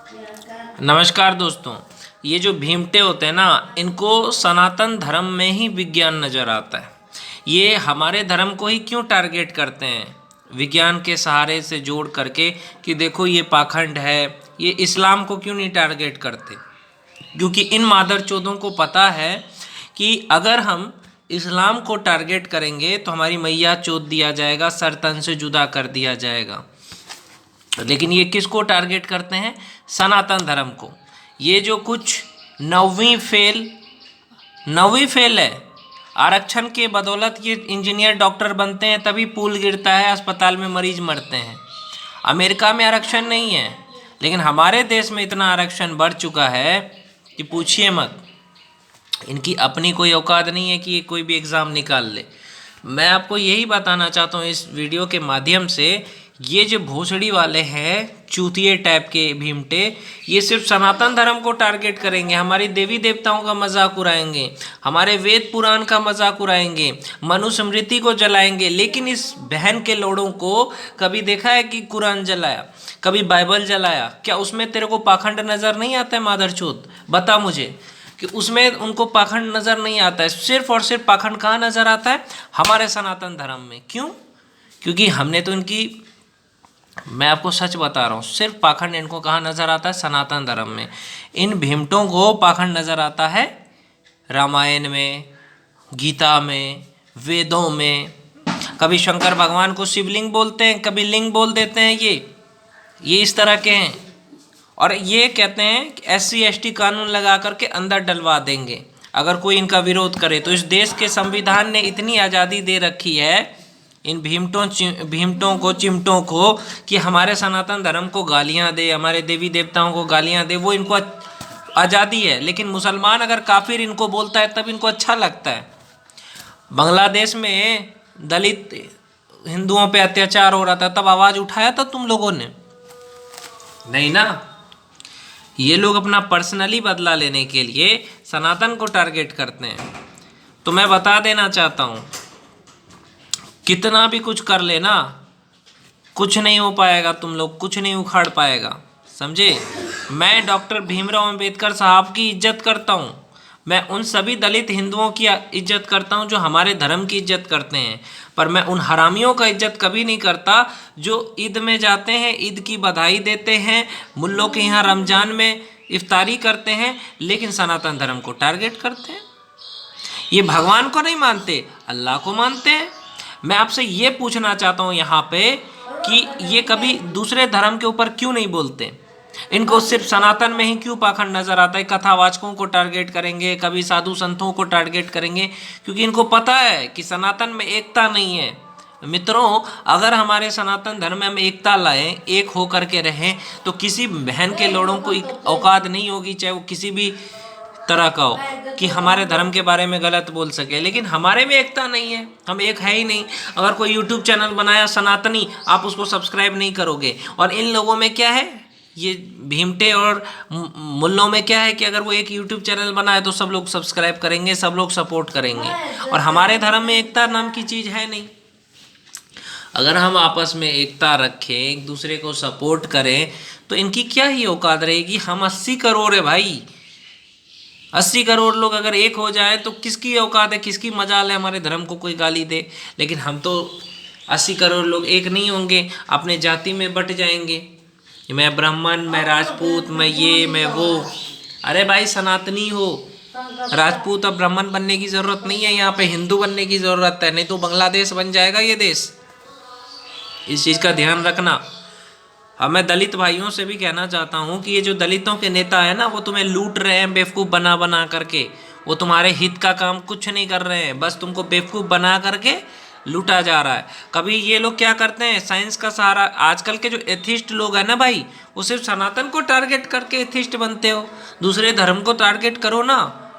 नमस्कार दोस्तों। ये जो भीमटे होते हैं ना, इनको सनातन धर्म में ही विज्ञान नज़र आता है। ये हमारे धर्म को ही क्यों टारगेट करते हैं विज्ञान के सहारे से जोड़ करके कि देखो ये पाखंड है। ये इस्लाम को क्यों नहीं टारगेट करते? क्योंकि इन मादरचोदों को पता है कि अगर हम इस्लाम को टारगेट करेंगे तो हमारी मैया चोद दिया जाएगा, सर तन से जुदा कर दिया जाएगा। लेकिन ये किसको टारगेट करते हैं? सनातन धर्म को। ये जो कुछ नौवीं फेल है, आरक्षण के बदौलत ये इंजीनियर डॉक्टर बनते हैं, तभी पुल गिरता है, अस्पताल में मरीज मरते हैं। अमेरिका में आरक्षण नहीं है, लेकिन हमारे देश में इतना आरक्षण बढ़ चुका है कि पूछिए मत। इनकी अपनी कोई औकात नहीं है कि ये कोई भी एग्ज़ाम निकाल ले। मैं आपको यही बताना चाहता हूँ इस वीडियो के माध्यम से, ये जो भोसड़ी वाले हैं, चूतिए टाइप के भीमटे, ये सिर्फ सनातन धर्म को टारगेट करेंगे, हमारी देवी देवताओं का मजाक उड़ाएंगे, हमारे वेद पुराण का मजाक उड़ाएंगे, मनुस्मृति को जलाएंगे। लेकिन इस बहन के लोड़ों को कभी देखा है कि कुरान जलाया, कभी बाइबल जलाया? क्या उसमें तेरे को पाखंड नज़र नहीं आता है? मादरचोद बता मुझे कि उसमें उनको पाखंड नज़र नहीं आता है। सिर्फ और सिर्फ पाखंड कहाँ नज़र आता है? हमारे सनातन धर्म में। क्यों? क्योंकि हमने तो इनकी, मैं आपको सच बता रहा हूँ, सिर्फ पाखंड इनको कहाँ नज़र आता है? सनातन धर्म में। इन भीमटों को पाखंड नज़र आता है रामायण में, गीता में, वेदों में। कभी शंकर भगवान को शिवलिंग बोलते हैं, कभी लिंग बोल देते हैं। ये इस तरह के हैं। और ये कहते हैं कि SC/ST कानून लगा करके अंदर डलवा देंगे अगर कोई इनका विरोध करे। तो इस देश के संविधान ने इतनी आज़ादी दे रखी है इन भीमटों को, चिमटों को, कि हमारे सनातन धर्म को गालियां दे, हमारे देवी देवताओं को गालियां दे, वो इनको आज़ादी है। लेकिन मुसलमान अगर काफिर इनको बोलता है तब इनको अच्छा लगता है। बांग्लादेश में दलित हिंदुओं पे अत्याचार हो रहा था, तब आवाज़ उठाया था तुम लोगों ने? नहीं ना। ये लोग अपना पर्सनली बदला लेने के लिए सनातन को टारगेट करते हैं। तो मैं बता देना चाहता हूँ, कितना भी कुछ कर लेना, कुछ नहीं हो पाएगा, तुम लोग कुछ नहीं उखाड़ पाएगा, समझे? मैं डॉक्टर भीमराव अंबेडकर साहब की इज्जत करता हूँ। मैं उन सभी दलित हिंदुओं की इज्जत करता हूँ जो हमारे धर्म की इज्जत करते हैं। पर मैं उन हरामियों का इज्जत कभी नहीं करता जो ईद में जाते हैं, ईद की बधाई देते हैं, मुल्लों के यहाँ रमज़ान में इफ्तारी करते हैं, लेकिन सनातन धर्म को टारगेट करते हैं। ये भगवान को नहीं मानते, अल्लाह को मानते हैं। मैं आपसे ये पूछना चाहता हूँ यहाँ पे कि ये कभी दूसरे धर्म के ऊपर क्यों नहीं बोलते? इनको सिर्फ सनातन में ही क्यों पाखंड नजर आता है? कथावाचकों को टारगेट करेंगे, कभी साधु संतों को टारगेट करेंगे, क्योंकि इनको पता है कि सनातन में एकता नहीं है। मित्रों, अगर हमारे सनातन धर्म में हम एकता लाएं, एक हो करके रहें, तो किसी बहन के लोड़ों को औकात नहीं होगी, चाहे वो किसी भी तरह का हो, कि हमारे धर्म के बारे में गलत बोल सके। लेकिन हमारे में एकता नहीं है, हम एक है ही नहीं। अगर कोई यूट्यूब चैनल बनाया सनातनी, आप उसको सब्सक्राइब नहीं करोगे। और इन लोगों में क्या है, ये भीमटे और मुल्लों में क्या है कि अगर वो एक यूट्यूब चैनल बनाए तो सब लोग सब्सक्राइब करेंगे, सब लोग सपोर्ट करेंगे। और हमारे धर्म में एकता नाम की चीज़ है नहीं। अगर हम आपस में एकता रखें, एक दूसरे को सपोर्ट करें, तो इनकी क्या ही औकात रहेगी। हम 80 करोड़ है भाई, 80 करोड़ लोग अगर एक हो जाए तो किसकी औकात है, किसकी मजाल है हमारे धर्म को कोई गाली दे? लेकिन हम तो 80 करोड़ लोग एक नहीं होंगे, अपने जाति में बट जाएंगे। मैं ब्राह्मण, मैं राजपूत, मैं ये, मैं वो। अरे भाई, सनातनी हो, राजपूत और ब्राह्मण बनने की ज़रूरत नहीं है, यहाँ पे हिंदू बनने की ज़रूरत है, नहीं तो बांग्लादेश बन जाएगा ये देश। इस चीज़ का ध्यान रखना। अब मैं दलित भाइयों से भी कहना चाहता हूँ कि ये जो दलितों के नेता है ना, वो तुम्हें लूट रहे हैं बेवकूफ़ बना बना करके। वो तुम्हारे हित का काम कुछ नहीं कर रहे हैं, बस तुमको बेवकूफ़ बना करके लूटा जा रहा है। कभी ये लोग क्या करते हैं, साइंस का सहारा, आजकल के जो एथिस्ट लोग हैं ना भाई, वो सिर्फ सनातन को टारगेट करके एथिस्ट बनते हो। दूसरे धर्म को टारगेट करो ना,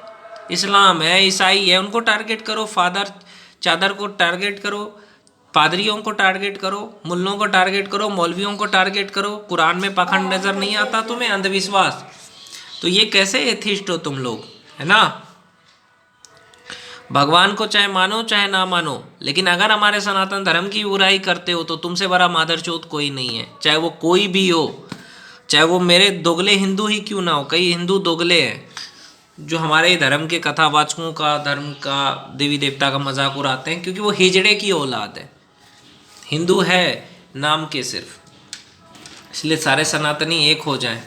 इस्लाम है, ईसाई है, उनको टारगेट करो, फादर चादर को टारगेट करो, पादरियों को टारगेट करो, मुल्लों को टारगेट करो, मौलवियों को टारगेट करो। कुरान में पाखंड नज़र नहीं आता तुम्हें, अंधविश्वास? तो ये कैसे एथिस्ट हो तुम लोग, है ना? भगवान को चाहे मानो चाहे ना मानो, लेकिन अगर हमारे सनातन धर्म की बुराई करते हो तो तुमसे बड़ा मादरचोद कोई नहीं है, चाहे वो कोई भी हो। चाहे वो मेरे दोगले हिंदू ही क्यों ना हो। कई हिंदू दोगले हैं जो हमारे धर्म के कथावाचकों का, धर्म का, देवी देवता का मजाक उड़ाते हैं, क्योंकि वो हिजड़े की औलाद है, हिंदू है नाम के सिर्फ। इसलिए सारे सनातनी एक हो जाएं।